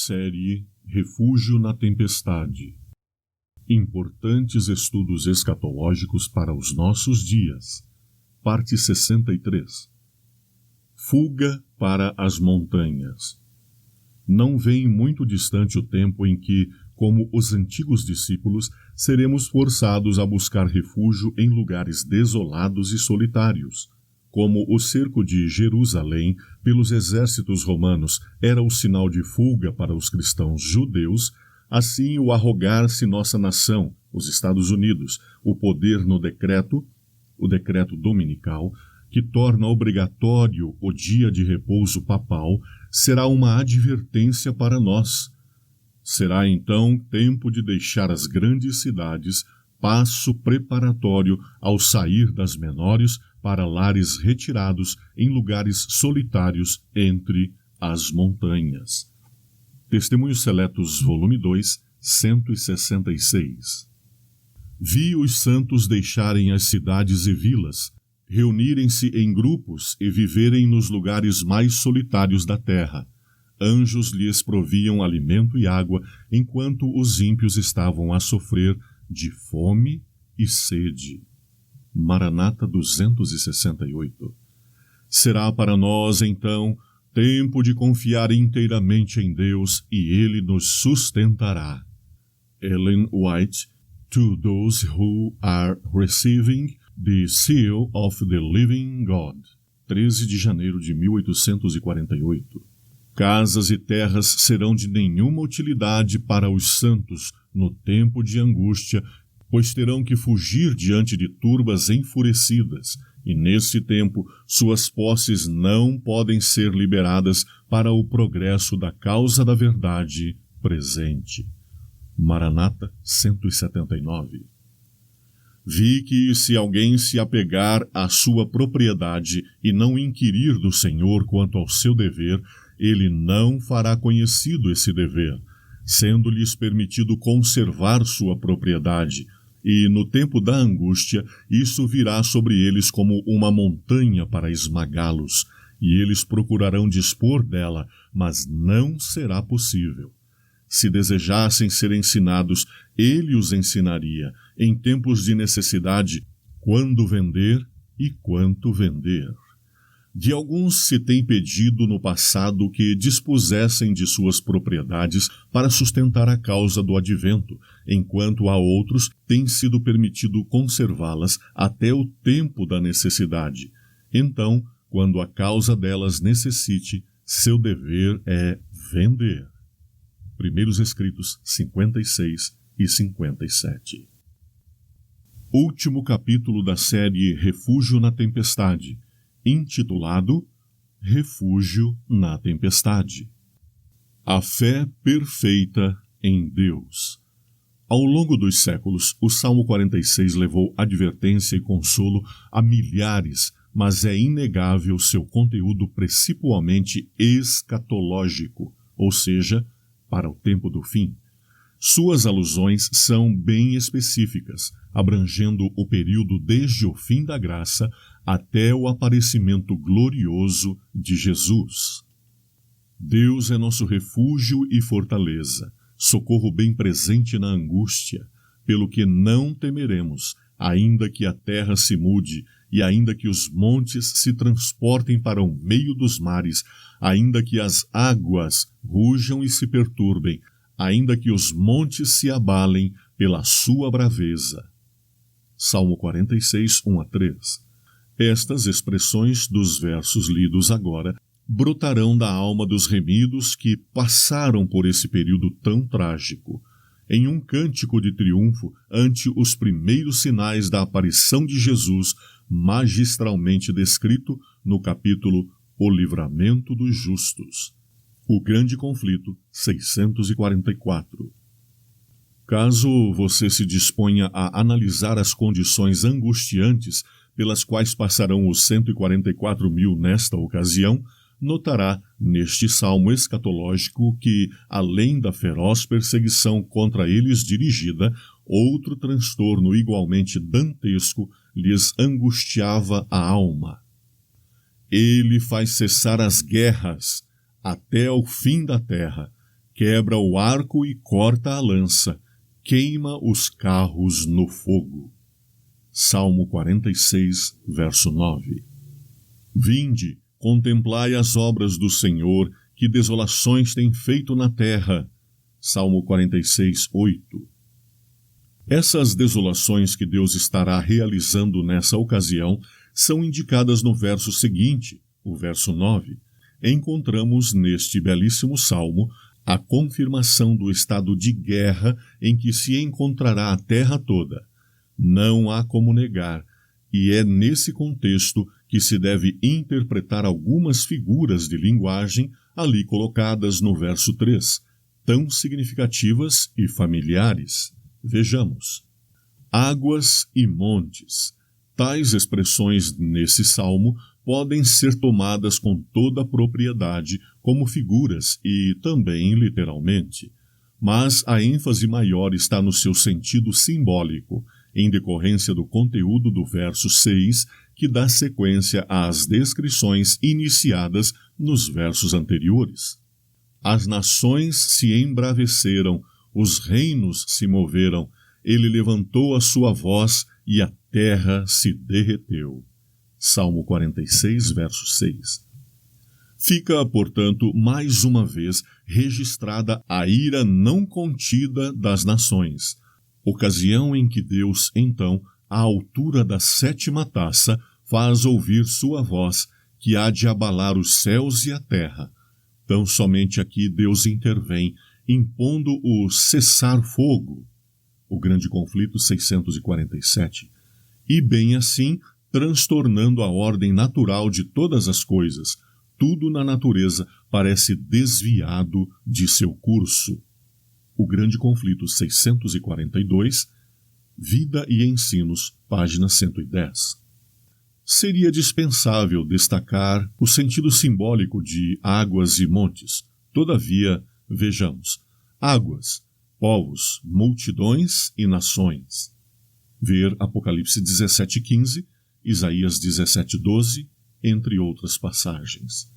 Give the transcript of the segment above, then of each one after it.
Série Refúgio na Tempestade. Importantes estudos escatológicos para os nossos dias. Parte 63. Fuga para as montanhas. Não vem muito distante o tempo em que, como os antigos discípulos, seremos forçados a buscar refúgio em lugares desolados e solitários. Como o cerco de Jerusalém pelos exércitos romanos era o sinal de fuga para os cristãos judeus, assim o arrogar-se nossa nação, os Estados Unidos, o poder no decreto, o decreto dominical, que torna obrigatório o dia de repouso papal, será uma advertência para nós. Será então tempo de deixar as grandes cidades, passo preparatório ao sair das menores para lares retirados em lugares solitários entre as montanhas. Testemunhos Seletos, volume 2, 166. Vi os santos deixarem as cidades e vilas, reunirem-se em grupos e viverem nos lugares mais solitários da terra. Anjos lhes proviam alimento e água, enquanto os ímpios estavam a sofrer de fome e sede. Maranata 268. Será para nós, então, tempo de confiar inteiramente em Deus e Ele nos sustentará. Ellen White, to those who are receiving the seal of the living God. 13 de janeiro de 1848. Casas e terras serão de nenhuma utilidade para os santos no tempo de angústia, pois terão que fugir diante de turbas enfurecidas, e nesse tempo suas posses não podem ser liberadas para o progresso da causa da verdade presente. Maranata 179. Vi que, se alguém se apegar à sua propriedade e não inquirir do Senhor quanto ao seu dever, ele não fará conhecido esse dever, sendo-lhes permitido conservar sua propriedade, e no tempo da angústia isso virá sobre eles como uma montanha para esmagá-los, e eles procurarão dispor dela, mas não será possível. Se desejassem ser ensinados, ele os ensinaria, em tempos de necessidade, quando vender e quanto vender. De alguns se tem pedido no passado que dispusessem de suas propriedades para sustentar a causa do advento, enquanto a outros tem sido permitido conservá-las até o tempo da necessidade. Então, quando a causa delas necessite, seu dever é vender. Primeiros Escritos 56 e 57. Último capítulo da série Refúgio na Tempestade, intitulado Refúgio na Tempestade. A fé perfeita em Deus. Ao longo dos séculos, o Salmo 46 levou advertência e consolo a milhares, mas é inegável seu conteúdo principalmente escatológico, ou seja, para o tempo do fim. Suas alusões são bem específicas, abrangendo o período desde o fim da graça até o aparecimento glorioso de Jesus. Deus é nosso refúgio e fortaleza, socorro bem presente na angústia, pelo que não temeremos, ainda que a terra se mude, e ainda que os montes se transportem para o meio dos mares, ainda que as águas rujam e se perturbem, ainda que os montes se abalem pela sua braveza. Salmo 46, 1-3. Estas expressões dos versos lidos agora brotarão da alma dos remidos que passaram por esse período tão trágico, em um cântico de triunfo ante os primeiros sinais da aparição de Jesus, magistralmente descrito no capítulo O Livramento dos Justos. O Grande Conflito, 644. Caso você se disponha a analisar as condições angustiantes pelas quais passarão os 144 mil nesta ocasião, notará neste salmo escatológico que, além da feroz perseguição contra eles dirigida, outro transtorno igualmente dantesco lhes angustiava a alma. Ele faz cessar as guerras até ao fim da terra, quebra o arco e corta a lança, queima os carros no fogo. Salmo 46, verso 9. Vinde, contemplai as obras do Senhor, que desolações tem feito na terra. Salmo 46, 8. Essas desolações que Deus estará realizando nessa ocasião são indicadas no verso seguinte, o verso 9. Encontramos neste belíssimo salmo a confirmação do estado de guerra em que se encontrará a terra toda. Não há como negar, e é nesse contexto que se deve interpretar algumas figuras de linguagem ali colocadas no verso 3, tão significativas e familiares. Vejamos. Águas e montes. Tais expressões nesse salmo podem ser tomadas com toda a propriedade como figuras e também literalmente. Mas a ênfase maior está no seu sentido simbólico, em decorrência do conteúdo do verso 6, que dá sequência às descrições iniciadas nos versos anteriores. As nações se embraveceram, os reinos se moveram, ele levantou a sua voz e a terra se derreteu. Salmo 46, verso 6. Fica, portanto, mais uma vez registrada a ira não contida das nações, ocasião em que Deus, então, à altura da 7ª taça, faz ouvir sua voz, que há de abalar os céus e a terra. Tão somente aqui Deus intervém, impondo o cessar-fogo, o grande conflito 647, e bem assim transtornando a ordem natural de todas as coisas. Tudo na natureza parece desviado de seu curso. O grande conflito 642, Vida e Ensinos, página 110. Seria dispensável destacar o sentido simbólico de águas e montes. Todavia, vejamos. Águas, povos, multidões e nações. Ver Apocalipse 17:15, Isaías 17:12, entre outras passagens.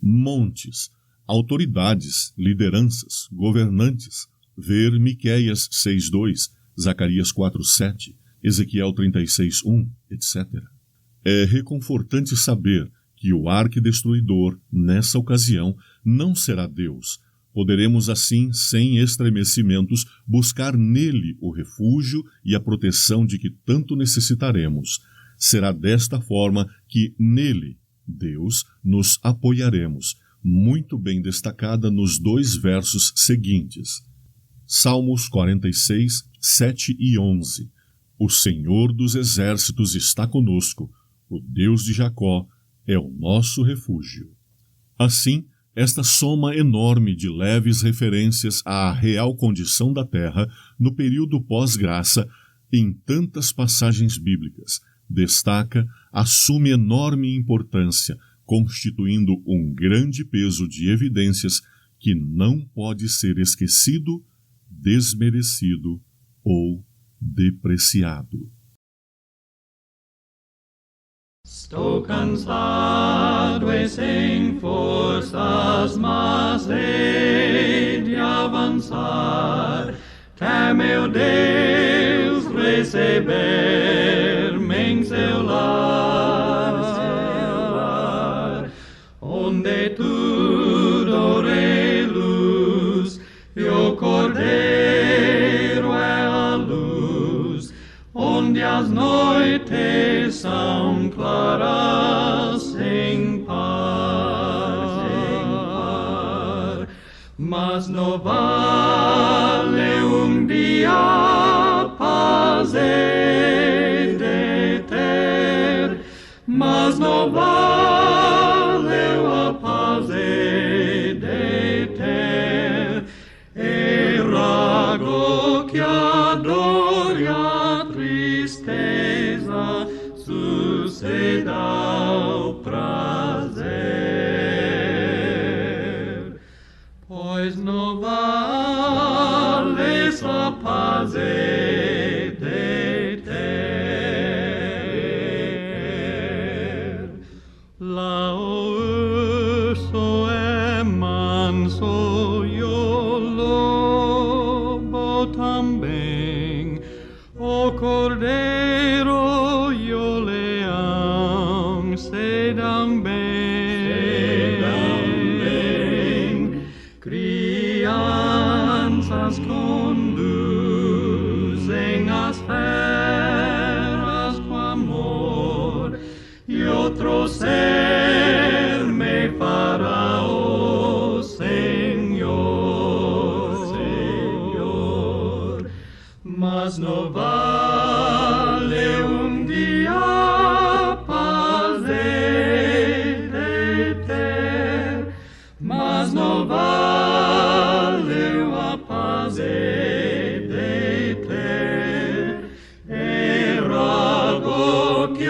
Montes, autoridades, lideranças, governantes. Ver Miqueias 6:2, Zacarias 4:7, Ezequiel 36:1, etc. É reconfortante saber que o arquidestruidor, nessa ocasião, não será Deus. Poderemos, assim, sem estremecimentos, buscar nele o refúgio e a proteção de que tanto necessitaremos. Será desta forma que, nele, Deus, nos apoiaremos, muito bem destacada nos 2 versos seguintes. Salmos 46, 7 e 11. O Senhor dos exércitos está conosco, o Deus de Jacó é o nosso refúgio. Assim, esta soma enorme de leves referências à real condição da terra no período pós-graça, em tantas passagens bíblicas, destaca, assume enorme importância, constituindo um grande peso de evidências que não pode ser esquecido, desmerecido ou depreciado. Sto cansado e sem forças, mas hei de avançar, até meu Deus receber-me em seu lar, onde tudo reluz e o Cordeiro é a luz, onde as noites são claras em par, mas no vale dia paz he de ter, mas no vale a paz he de ter, e rago que a dor e a tristeza suceda ao prazer, pois no vale só paz he de ter. Lá o urso é manso, Cordero yo le amo, sedam ben, crianças conduzem as feras com amor, e outro ser me fará, oh Senhor, mas não vale dia paz de ter, mas não vale a paz de ter, e rogo que